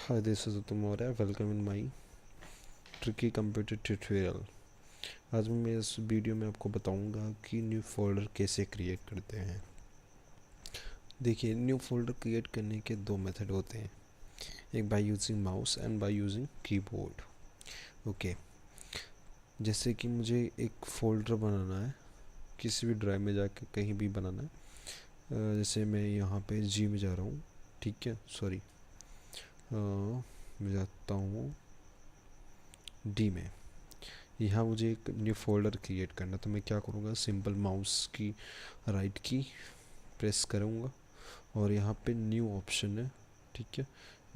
Hi, this is Uttam Maurya. Welcome in my tricky computer tutorial. आज मैं इस video में आपको बताऊंगा कि न्यू फोल्डर कैसे क्रिएट करते हैं। देखिए, न्यू फोल्डर क्रिएट करने के दो मेथड होते हैं, एक by using mouse and by using keyboard. Okay, जैसे कि मुझे एक फोल्डर बनाना है, किसी भी ड्राइव में जाके कहीं भी बनाना है। जैसे मैं यहाँ पे जी में जा रहा हूँ, ठीक है, सॉरी, मैं जाता हूँ डी में। यहाँ मुझे एक न्यू फोल्डर क्रिएट करना, तो मैं क्या करूँगा, सिंपल माउस की राइट की प्रेस करूँगा और यहाँ पे न्यू ऑप्शन है, ठीक है,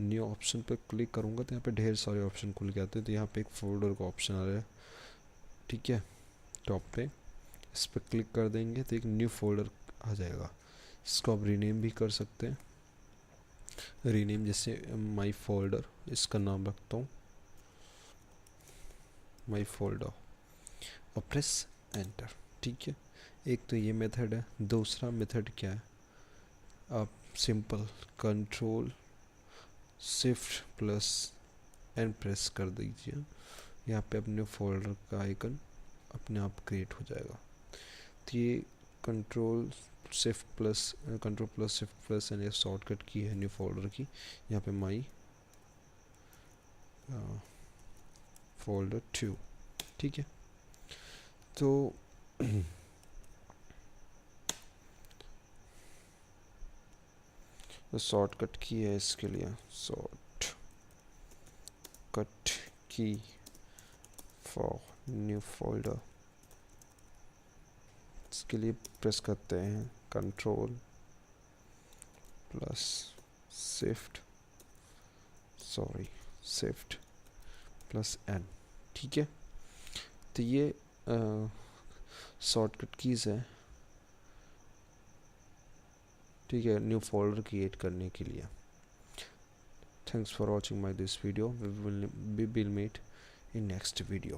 न्यू ऑप्शन पे क्लिक करूँगा तो यहाँ पे ढेर सारे ऑप्शन खुल के आते हैं। तो यहाँ पे एक फोल्डर का ऑप्शन आ रहा है, ठीक है, टॉप पे इस पर क्लिक कर देंगे तो एक न्यू फोल्डर आ जाएगा। इसको आप रीनेम भी कर सकते हैं। रीनेम जैसे माई फोल्डर, इसका नाम रखता हूँ माई फोल्डर और प्रेस एंटर, ठीक है। एक तो ये मेथड है। दूसरा मेथड क्या है, आप simple control shift plus and press कर दीजिए, यहाँ पे अपने फोल्डर का आइकन अपने आप क्रिएट हो जाएगा। तो ये control plus shift plus and ये शॉर्टकट की है न्यू फोल्डर की। यहाँ पे माई फोल्डर 2, ठीक है। तो शॉर्टकट की है इसके लिए, shortcut key for new folder. इसके लिए प्रेस करते हैं control plus shift plus N, ठीक है। तो ये शॉर्टकट कीज़ है, ठीक है, न्यू फोल्डर क्रिएट करने के लिए। Thanks for watching my this video. We will meet in next video.